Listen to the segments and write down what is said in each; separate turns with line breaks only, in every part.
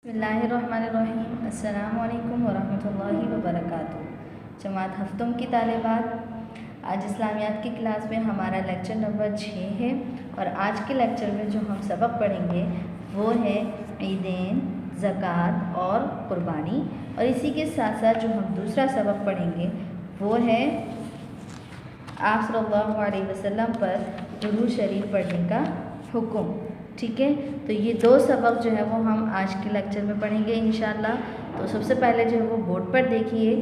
بسم اللہ الرحمن الرحیم۔ السلام علیکم ورحمۃ اللہ وبرکاتہ۔ جماعت ہفتم کی طالبات، آج اسلامیات کی کلاس میں ہمارا لیکچر نمبر 6 ہے، اور آج کے لیکچر میں جو ہم سبق پڑھیں گے وہ ہے عیدین، زکوٰۃ اور قربانی، اور اسی کے ساتھ ساتھ جو ہم دوسرا سبق پڑھیں گے وہ ہے آپ صلی اللہ علیہ وسلم پر درود شریف پڑھنے کا حکم۔ ٹھیک ہے، تو یہ دو سبق جو ہے وہ ہم آج کے لیکچر میں پڑھیں گے انشاءاللہ۔ تو سب سے پہلے جو ہے وہ بورڈ پر دیکھیے،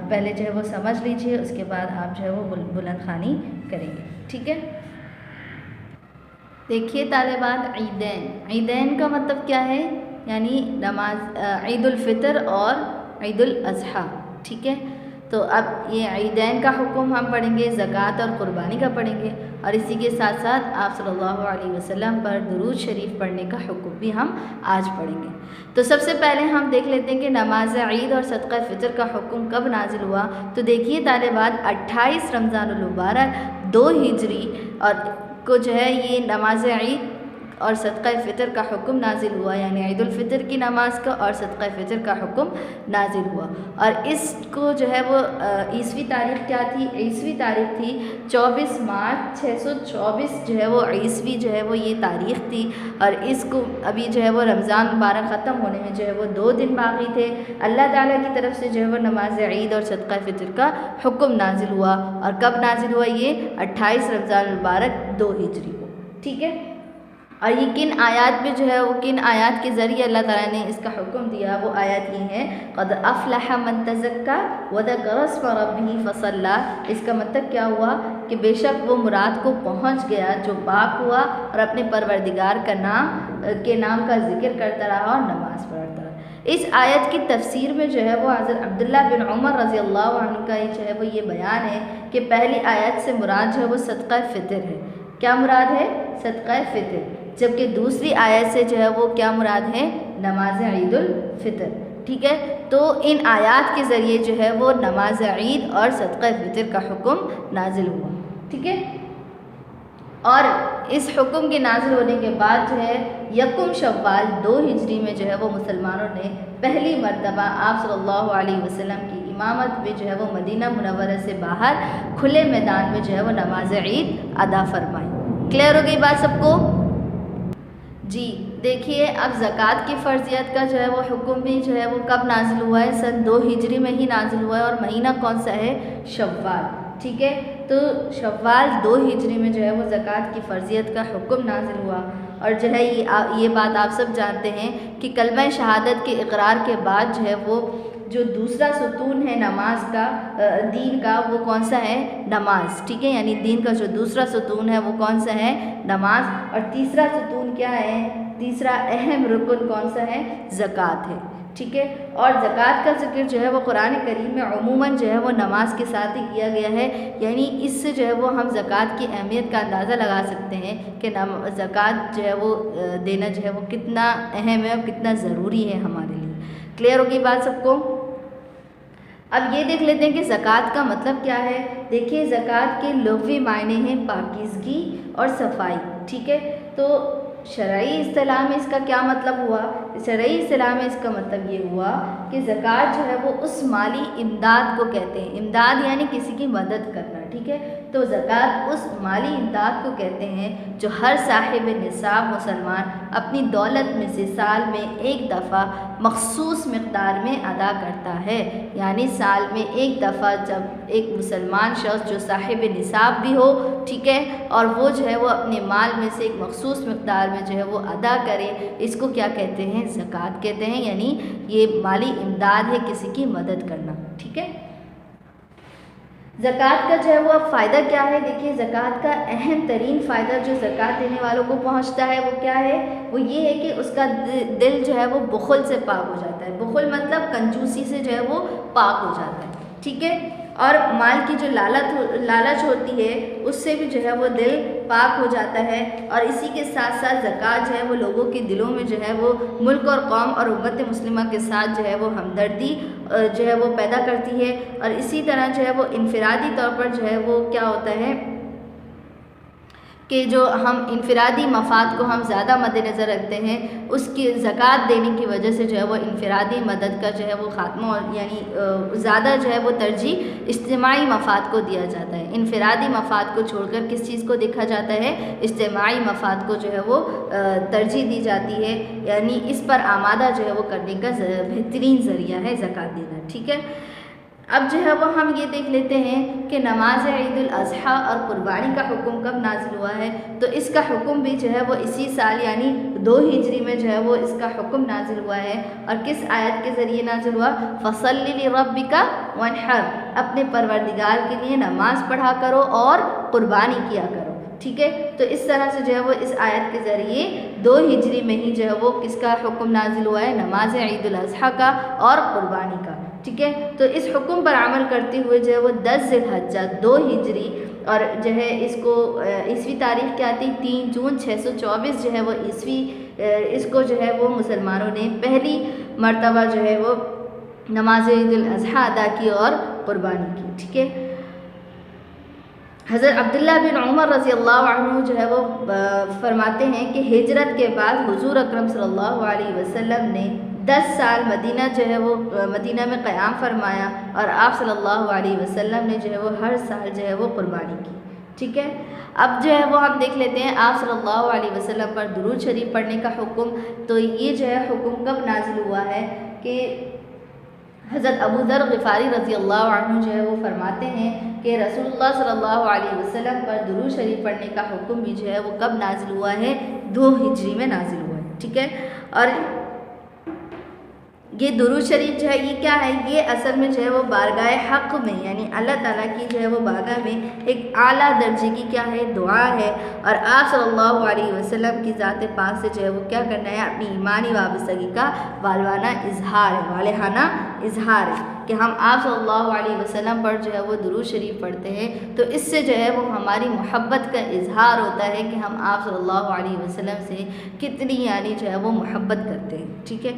پہلے جو ہے وہ سمجھ لیجئے، اس کے بعد آپ جو ہے وہ بلند خوانی کریں گے۔ ٹھیک ہے، دیکھیے طالبات، عیدین کا مطلب کیا ہے؟ یعنی نماز عید الفطر اور عید الاضحیٰ۔ ٹھیک ہے، تو اب یہ عیدین کا حکم ہم پڑھیں گے، زکوٰۃ اور قربانی کا پڑھیں گے، اور اسی کے ساتھ ساتھ آپ صلی اللہ علیہ وسلم پر درود شریف پڑھنے کا حکم بھی ہم آج پڑھیں گے۔ تو سب سے پہلے ہم دیکھ لیتے ہیں کہ نماز عید اور صدقہ فطر کا حکم کب نازل ہوا۔ تو دیکھیے طالبات، 28 رمضان المبارک 2 ہجری اور کو جو ہے یہ نماز عید اور صدقہ فطر کا حکم نازل ہوا، یعنی عید الفطر کی نماز کا اور صدقہ فطر کا حکم نازل ہوا۔ اور اس کو جو ہے وہ عیسوی تاریخ کیا تھی؟ عیسوی تاریخ تھی 24 مارچ 624 جو ہے وہ عیسوی جو ہے وہ یہ تاریخ تھی، اور اس کو ابھی جو ہے وہ رمضان مبارک ختم ہونے میں جو ہے وہ 2 دن باقی تھے۔ اللہ تعالیٰ کی طرف سے جو ہے وہ نماز عید اور صدقہ فطر کا حکم نازل ہوا، اور کب نازل ہوا؟ یہ 28 رمضان المبارک 2 ہجری کو۔ ٹھیک ہے، اور یہ کن آیات میں جو ہے وہ کن آیات کے ذریعے اللہ تعالیٰ نے اس کا حکم دیا؟ وہ آیات یہ ہیں، قد افلح من تزکا وذکر اسم ربہ فصلی۔ اس کا مطلب کیا ہوا کہ بے شک وہ مراد کو پہنچ گیا جو پاک ہوا اور اپنے پروردگار کا نام کا ذکر کرتا رہا اور نماز پڑھتا رہا۔ اس آیت کی تفسیر میں جو ہے وہ حضرت عبداللہ بن عمر رضی اللہ عنہ کا جو ہے وہ یہ بیان ہے کہ پہلی آیت سے مراد جو ہے وہ صدقہ فطر ہے۔ کیا مراد ہے؟ صدقہ فطر، جبکہ دوسری آیت سے جو ہے وہ کیا مراد ہے؟ نماز عید الفطر۔ ٹھیک ہے، تو ان آیات کے ذریعے جو ہے وہ نماز عید اور صدقہ فطر کا حکم نازل ہوا۔ ٹھیک ہے، اور اس حکم کے نازل ہونے کے بعد جو ہے یکم شوال 2 ہجری میں جو ہے وہ مسلمانوں نے پہلی مرتبہ آپ صلی اللہ علیہ وسلم کی امامت میں جو ہے وہ مدینہ منورہ سے باہر کھلے میدان میں جو ہے وہ نماز عید ادا فرمائی۔ کلیئر ہو گئی بات سب کو؟ جی دیکھیے، اب زکوٰۃ کی فرضیت کا جو ہے وہ حکم بھی جو ہے وہ کب نازل ہوا ہے؟ سن 2 ہجری میں ہی نازل ہوا ہے، اور مہینہ کون سا ہے؟ شوال۔ ٹھیک ہے، تو شوال 2 ہجری میں جو ہے وہ زکوٰۃ کی فرضیت کا حکم نازل ہوا، اور جو ہے یہ بات آپ سب جانتے ہیں کہ کلمہ شہادت کے اقرار کے بعد جو ہے وہ جو دوسرا ستون ہے نماز کا، دین کا، وہ کون سا ہے؟ نماز۔ ٹھیک ہے، یعنی دین کا جو دوسرا ستون ہے وہ کون سا ہے؟ نماز۔ اور تیسرا ستون کیا ہے؟ تیسرا اہم رکن کون سا ہے؟ زکوٰۃ ہے۔ ٹھیک ہے، اور زکوٰۃ کا ذکر جو ہے وہ قرآن کریم میں عموماً جو ہے وہ نماز کے ساتھ ہی کیا گیا ہے، یعنی اس سے جو ہے وہ ہم زکوٰۃ کی اہمیت کا اندازہ لگا سکتے ہیں کہ زکوٰۃ جو ہے وہ دینا جو ہے وہ کتنا اہم ہے اور کتنا ضروری ہے ہمارے لیے۔ کلیئر ہوگی بات سب کو؟ اب یہ دیکھ لیتے ہیں کہ زکوٰۃ کا مطلب کیا ہے۔ دیکھیے، زکوٰۃ کے لغوی معنی ہیں پاکیزگی اور صفائی۔ ٹھیک ہے، تو شرعی اصطلاح میں اس کا کیا مطلب ہوا؟ شرعی اصطلاح میں اس کا مطلب یہ ہوا کہ زکوٰۃ جو ہے وہ اس مالی امداد کو کہتے ہیں۔ امداد یعنی کسی کی مدد کرنا۔ ٹھیک ہے، تو زکوٰۃ اس مالی امداد کو کہتے ہیں جو ہر صاحب نصاب مسلمان اپنی دولت میں سے سال میں ایک دفعہ مخصوص مقدار میں ادا کرتا ہے۔ یعنی سال میں ایک دفعہ جب ایک مسلمان شخص جو صاحب نصاب بھی ہو، ٹھیک ہے، اور وہ جو ہے وہ اپنے مال میں سے ایک مخصوص مقدار میں جو ہے وہ ادا کرے، اس کو کیا کہتے ہیں؟ زکوٰۃ کہتے ہیں، یعنی یہ مالی امداد ہے، کسی کی مدد کرنا۔ ٹھیک ہے، زکوٰۃ کا جو ہے وہ اب فائدہ کیا ہے؟ دیکھیے، زکوٰۃ کا اہم ترین فائدہ جو زکوٰۃ دینے والوں کو پہنچتا ہے وہ کیا ہے؟ وہ یہ ہے کہ اس کا دل جو ہے وہ بخل سے پاک ہو جاتا ہے۔ بخل مطلب کنجوسی سے جو ہے وہ پاک ہو جاتا ہے۔ ٹھیک ہے، اور مال کی جو لالچ ہوتی ہے اس سے بھی جو ہے وہ دل پاک ہو جاتا ہے، اور اسی کے ساتھ ساتھ زکوٰۃ جو ہے وہ لوگوں کے دلوں میں جو ہے وہ ملک اور قوم اور امت مسلمہ کے ساتھ جو ہے وہ ہمدردی جو ہے وہ پیدا کرتی ہے، اور اسی طرح جو ہے وہ انفرادی طور پر جو ہے وہ کیا ہوتا ہے کہ جو ہم انفرادی مفاد کو ہم زیادہ مد نظر رکھتے ہیں، اس کی زکوٰۃ دینے کی وجہ سے جو ہے وہ انفرادی مدد کا جو ہے وہ خاتمہ، اور یعنی زیادہ جو ہے وہ ترجیح اجتماعی مفاد کو دیا جاتا ہے۔ انفرادی مفاد کو چھوڑ کر کس چیز کو دیکھا جاتا ہے؟ اجتماعی مفاد کو جو ہے وہ ترجیح دی جاتی ہے، یعنی اس پر آمادہ جو ہے وہ کرنے کا بہترین ذریعہ ہے زکوٰۃ دینا، ٹھیک ہے۔ اب جو ہے وہ ہم یہ دیکھ لیتے ہیں کہ نماز عید الاضحیٰ اور قربانی کا حکم کب نازل ہوا ہے، تو اس کا حکم بھی جو ہے وہ اسی سال یعنی 2 ہجری میں جو ہے وہ اس کا حکم نازل ہوا ہے، اور کس آیت کے ذریعے نازل ہوا؟ فَصَلِّ لِرَبِّكَ وَانْحَرْ، اپنے پروردگار کے لیے نماز پڑھا کرو اور قربانی کیا کرو، ٹھیک ہے۔ تو اس طرح سے جو ہے وہ اس آیت کے ذریعے 2 ہجری میں ہی جو ہے وہ کس کا حکم نازل ہوا ہے؟ نماز عید الاضحیٰ کا اور قربانی کا، ٹھیک ہے۔ تو اس حکم پر عمل کرتے ہوئے جو ہے وہ 10 ذی الحجہ 2 ہجری، اور جو ہے اس کو عیسوی تاریخ کیا تھی؟ 3 جون 624 جو ہے وہ عیسوی، اس کو جو ہے وہ مسلمانوں نے پہلی مرتبہ جو ہے وہ نماز عید الاضحیٰ ادا کی اور قربانی کی، ٹھیک ہے۔ حضرت عبداللہ بن عمر رضی اللہ عنہ جو ہے وہ فرماتے ہیں کہ ہجرت کے بعد حضور اکرم صلی اللہ علیہ وسلم نے 10 سال مدینہ جو ہے وہ مدینہ میں قیام فرمایا، اور آپ صلی اللہ علیہ وسلم نے جو ہے وہ ہر سال جو ہے وہ قربانی کی، ٹھیک ہے۔ اب جو ہے وہ ہم دیکھ لیتے ہیں آپ صلی اللہ علیہ وسلم پر درود شریف پڑھنے کا حکم، تو یہ جو ہے حکم کب نازل ہوا ہے کہ حضرت ابو ذر غفاری رضی اللہ عنہ جو ہے وہ فرماتے ہیں کہ رسول اللہ صلی اللہ علیہ وسلم پر درود شریف پڑھنے کا حکم بھی جو ہے وہ کب نازل ہوا ہے؟ 2 ہجری میں نازل ہوا ہے، ٹھیک ہے۔ اور یہ درود شریف جو ہے یہ کیا ہے؟ یہ اصل میں جو ہے وہ بارگاہ حق میں، یعنی اللہ تعالیٰ کی جو ہے وہ بارگاہ میں ایک اعلیٰ درجے کی کیا ہے؟ دعا ہے، اور آپ صلی اللہ علیہ وسلم کی ذات پاک سے جو ہے وہ کیا کرنا ہے؟ اپنی ایمانی وابستگی کا والہانہ اظہار ہے کہ ہم آپ صلی اللہ علیہ وسلم پر جو ہے وہ درود شریف پڑھتے ہیں، تو اس سے جو ہے وہ ہماری محبت کا اظہار ہوتا ہے کہ ہم آپ صلی اللہ علیہ وسلم سے کتنی یعنی جو ہے وہ محبت کرتے ہیں، ٹھیک ہے۔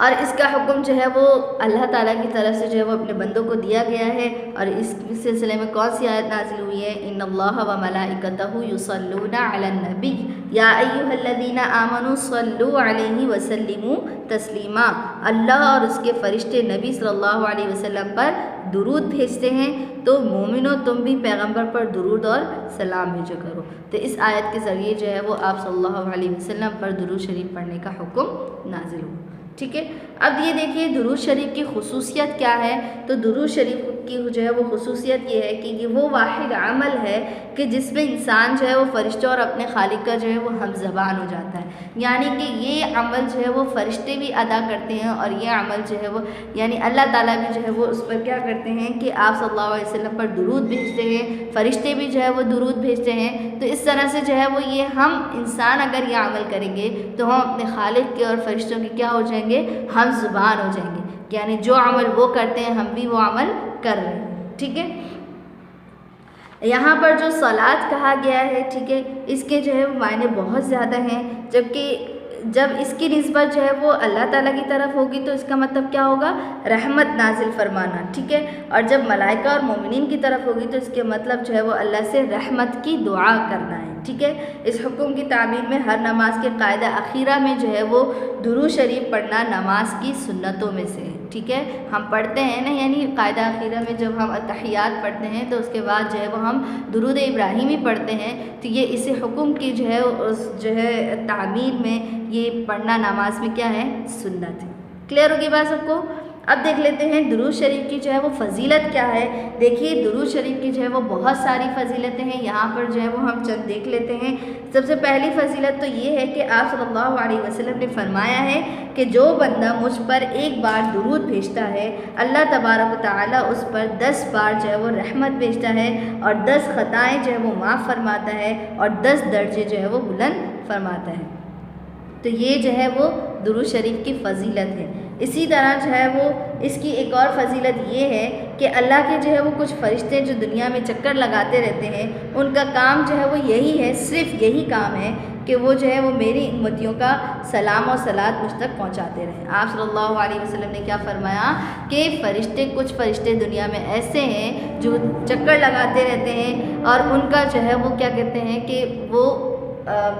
اور اس کا حکم جو ہے وہ اللہ تعالیٰ کی طرف سے جو ہے وہ اپنے بندوں کو دیا گیا ہے، اور اس سلسلے میں کون سی آیت نازل ہوئی ہے؟ ان اللہ و ملائکتہ یصلون علی النبی یا ایھا الذین آمنوا صلوا علیہ وسلموا تسلیما، اللہ اور اس کے فرشتے نبی صلی اللہ علیہ وسلم پر درود بھیجتے ہیں، تو مومنو تم بھی پیغمبر پر درود اور سلام بھیجا کرو۔ تو اس آیت کے ذریعے جو ہے وہ آپ صلی اللہ علیہ وسلم پر درود شریف پڑھنے کا حکم نازل ہوا، ٹھیک ہے۔ اب یہ دیکھیے درود شریف کی خصوصیت کیا ہے؟ تو درود شریف کی جو ہے وہ خصوصیت یہ ہے کہ یہ وہ واحد عمل ہے کہ جس میں انسان جو ہے وہ فرشتوں اور اپنے خالق کا جو ہے وہ ہم زبان ہو جاتا ہے، یعنی کہ یہ عمل جو ہے وہ فرشتے بھی ادا کرتے ہیں، اور یہ عمل جو ہے وہ یعنی اللہ تعالیٰ بھی جو ہے وہ اس پر کیا کرتے ہیں کہ آپ صلی اللہ علیہ وسلم پر درود بھیجتے ہیں، فرشتے بھی جو ہے وہ درود بھیجتے ہیں۔ تو اس طرح سے جو ہے وہ یہ ہم انسان اگر یہ عمل کریں گے تو ہم اپنے خالق کے اور فرشتوں کے کیا ہو جائیں گے؟ ہم زبان ہو جائیں گے، یعنی جو عمل وہ کرتے ہیں ہم بھی وہ عمل کر رہے ہیں، ٹھیک ہے۔ یہاں پر جو صلاۃ کہا گیا ہے، ٹھیک ہے، اس کے جو ہے وہ معنی بہت زیادہ ہیں، جبکہ جب اس کی نسبت جو ہے وہ اللہ تعالیٰ کی طرف ہوگی تو اس کا مطلب کیا ہوگا؟ رحمت نازل فرمانا، ٹھیک ہے، اور جب ملائکہ اور مومنین کی طرف ہوگی تو اس کے مطلب جو ہے وہ اللہ سے رحمت کی دعا کرنا ہے، ٹھیک ہے۔ اس حکم کی تعمیل میں ہر نماز کے قاعدہ اخیرہ میں جو ہے وہ درود شریف پڑھنا نماز کی سنتوں میں سے ہے، ٹھیک ہے۔ ہم پڑھتے ہیں نا، یعنی قاعدہ اخیرہ میں جب ہم التحیات پڑھتے ہیں تو اس کے بعد جو ہے وہ ہم درود ابراہیمی پڑھتے ہیں، تو یہ اس حکم کی جو ہے اس جو ہے تعمیل میں یہ پڑھنا نماز میں کیا ہے؟ سنت ہے۔ کلیئر ہوگی بات سب کو؟ اب دیکھ لیتے ہیں درود شریف کی جو ہے وہ فضیلت کیا ہے۔ دیکھیے درود شریف کی جو ہے وہ بہت ساری فضیلتیں ہیں، یہاں پر جو ہے وہ ہم چند دیکھ لیتے ہیں۔ سب سے پہلی فضیلت تو یہ ہے کہ آپ صلی اللہ علیہ وسلم نے فرمایا ہے کہ جو بندہ مجھ پر ایک بار درود بھیجتا ہے، اللہ تبارک و تعالیٰ اس پر 10 بار جو ہے وہ رحمت بھیجتا ہے، اور 10 خطائیں جو ہے وہ معاف فرماتا ہے، اور 10 درجے جو ہے وہ بلند فرماتا ہے۔ تو یہ جو ہے وہ درود شریف کی فضیلت ہے۔ اسی طرح جو ہے وہ اس کی ایک اور فضیلت یہ ہے کہ اللہ کے جو ہے وہ کچھ فرشتے جو دنیا میں چکر لگاتے رہتے ہیں، ان کا کام جو ہے وہ یہی ہے، صرف یہی کام ہے کہ وہ جو ہے وہ میری امتیوں کا سلام اور صلات مجھ تک پہنچاتے رہیں۔ آپ صلی اللہ علیہ وسلم نے کیا فرمایا کہ کچھ فرشتے دنیا میں ایسے ہیں جو چکر لگاتے رہتے ہیں اور ان کا جو ہے وہ کیا کہتے ہیں کہ وہ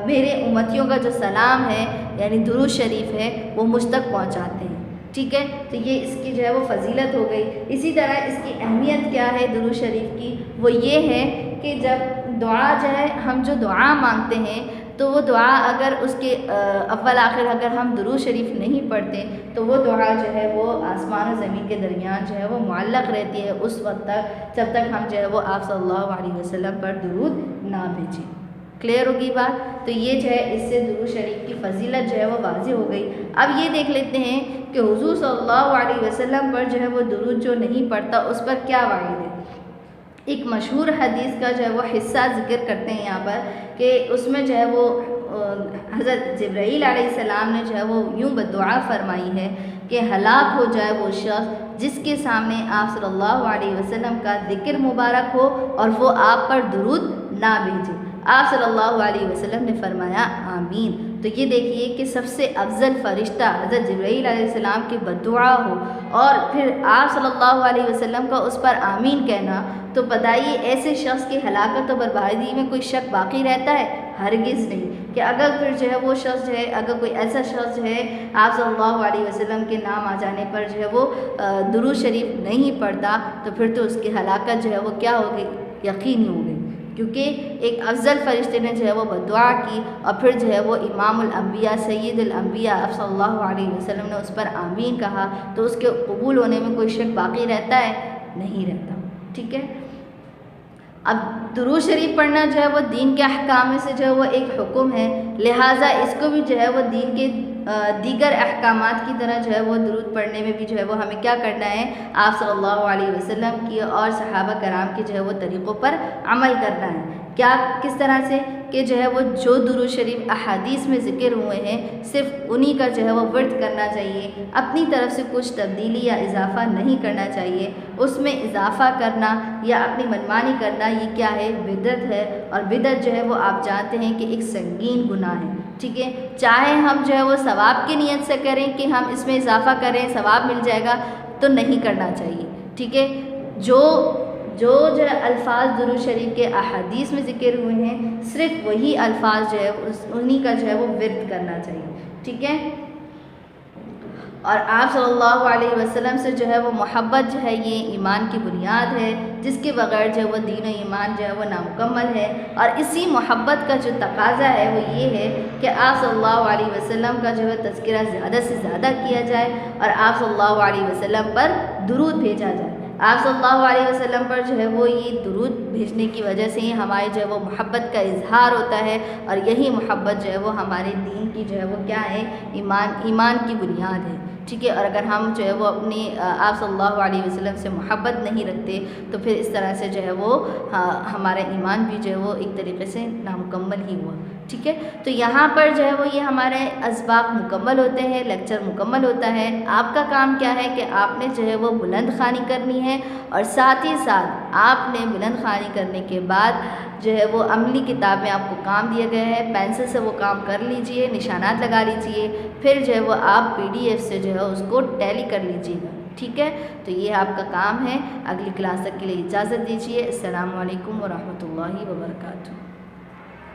میرے امتیوں کا جو سلام ہے یعنی درود شریف ہے وہ مجھ تک پہنچاتے ہیں، ٹھیک ہے۔ تو یہ اس کی جو ہے وہ فضیلت ہو گئی۔ اسی طرح اس کی اہمیت کیا ہے درود شریف کی، وہ یہ ہے کہ جب دعا جو ہے ہم جو دعا مانگتے ہیں تو وہ دعا اگر اس کے اول آخر اگر ہم درود شریف نہیں پڑھتے تو وہ دعا جو ہے وہ آسمان و زمین کے درمیان جو ہے وہ معلق رہتی ہے اس وقت تک جب تک ہم جو ہے وہ آپ صلی اللہ علیہ وسلم پر درود نہ بھیجیں۔ کلیئر ہوگی بات؟ تو یہ جو ہے اس سے درود شریف کی فضیلت جو ہے وہ واضح ہو گئی۔ اب یہ دیکھ لیتے ہیں کہ حضور صلی اللہ علیہ وسلم پر جو ہے وہ درود جو نہیں پڑھتا اس پر کیا وعید ہے۔ ایک مشہور حدیث کا جو ہے وہ حصہ ذکر کرتے ہیں یہاں پر کہ اس میں جو ہے وہ حضرت جبرائیل علیہ السلام نے جو ہے وہ یوں بدعا فرمائی ہے کہ ہلاک ہو جائے وہ شخص جس کے سامنے آپ صلی اللہ علیہ وسلم کا ذکر مبارک ہو اور وہ آپ پر درود نہ بھیجے۔ آپ صلی اللہ علیہ وسلم نے فرمایا آمین۔ تو یہ دیکھیے کہ سب سے افضل فرشتہ حضرت جبرائیل علیہ السلام کی بددعا ہو اور پھر آپ صلی اللہ علیہ وسلم کا اس پر آمین کہنا، تو بتائیے ایسے شخص کی ہلاکت و بربادی میں کوئی شک باقی رہتا ہے؟ ہرگز نہیں۔ کہ اگر پھر جو ہے وہ شخص جو ہے اگر کوئی ایسا شخص جو ہے آپ صلی اللہ علیہ وسلم کے نام آ جانے پر جو ہے وہ درود شریف نہیں پڑھتا تو پھر تو اس کی ہلاکت جو ہے وہ کیا ہوگی؟ یقینی ہو گئی، کیونکہ ایک افضل فرشتے نے جو ہے وہ بددعا کی اور پھر جو ہے وہ امام الانبیاء سید الانبیاء آپ صلی اللہ علیہ وسلم نے اس پر آمین کہا، تو اس کے قبول ہونے میں کوئی شک باقی رہتا ہے؟ نہیں رہتا، ٹھیک ہے۔ اب درود شریف پڑھنا جو ہے وہ دین کے احکام میں سے جو ہے وہ ایک حکم ہے، لہٰذا اس کو بھی جو ہے وہ دین کے دیگر احکامات کی طرح جو ہے وہ درود پڑھنے میں بھی جو ہے وہ ہمیں کیا کرنا ہے؟ آپ صلی اللہ علیہ وسلم کی اور صحابہ کرام کے جو ہے وہ طریقوں پر عمل کرنا ہے۔ کیا کس طرح سے کہ جو ہے وہ جو درود شریف احادیث میں ذکر ہوئے ہیں صرف انہی کا جو ہے وہ ورد کرنا چاہیے، اپنی طرف سے کچھ تبدیلی یا اضافہ نہیں کرنا چاہیے۔ اس میں اضافہ کرنا یا اپنی منمانی کرنا یہ کیا ہے؟ بدعت ہے، اور بدعت جو ہے وہ آپ جانتے ہیں کہ ایک سنگین گناہ ہے، ٹھیک ہے۔ چاہے ہم جو ہے وہ ثواب کی نیت سے کریں کہ ہم اس میں اضافہ کریں ثواب مل جائے گا تو نہیں کرنا چاہیے، ٹھیک ہے۔ جو ہے الفاظ درود شریف کے احادیث میں ذکر ہوئے ہیں صرف وہی الفاظ جو ہے انہی کا جو ہے وہ ورد کرنا چاہیے، ٹھیک ہے۔ اور آپ صلی اللہ علیہ وسلم سے جو ہے وہ محبت جو ہے یہ ایمان کی بنیاد ہے، جس کے بغیر جو ہے وہ دین و ایمان جو ہے وہ نامکمل ہے، اور اسی محبت کا جو تقاضا ہے وہ یہ ہے کہ آپ صلی اللہ علیہ وسلم کا جو ہے تذکرہ زیادہ سے زیادہ کیا جائے اور آپ صلی اللہ علیہ وسلم پر درود بھیجا جائے۔ آپ صلی اللہ علیہ وسلم پر جو ہے وہ یہ درود بھیجنے کی وجہ سے ہی ہمارے جو ہے وہ محبت کا اظہار ہوتا ہے، اور یہی محبت جو ہے وہ ہمارے دین کی جو ہے وہ کیا ہے؟ ایمان کی بنیاد ہے، ٹھیک ہے۔ اور اگر ہم جو ہے وہ اپنی آپ صلی اللہ علیہ وسلم سے محبت نہیں رکھتے تو پھر اس طرح سے جو ہے وہ ہمارا ایمان بھی جو ہے وہ ایک طریقے سے نامکمل ہی ہوا، ٹھیک ہے۔ تو یہاں پر جو ہے وہ یہ ہمارے اسباق مکمل ہوتے ہیں، لیکچر مکمل ہوتا ہے۔ آپ کا کام کیا ہے کہ آپ نے جو ہے وہ بلند خوانی کرنی ہے، اور ساتھ ہی ساتھ آپ نے بلند خوانی کرنے کے بعد جو ہے وہ عملی کتاب میں آپ کو کام دیا گیا ہے، پینسل سے وہ کام کر لیجئے، نشانات لگا لیجئے، پھر جو ہے وہ آپ PDF سے جو ہے اس کو ٹیلی کر لیجئے گا، ٹھیک ہے۔ تو یہ آپ کا کام ہے۔ اگلی کلاس تک کے لیے اجازت دیجیے۔ السلام علیکم ورحمۃ اللہ وبرکاتہ۔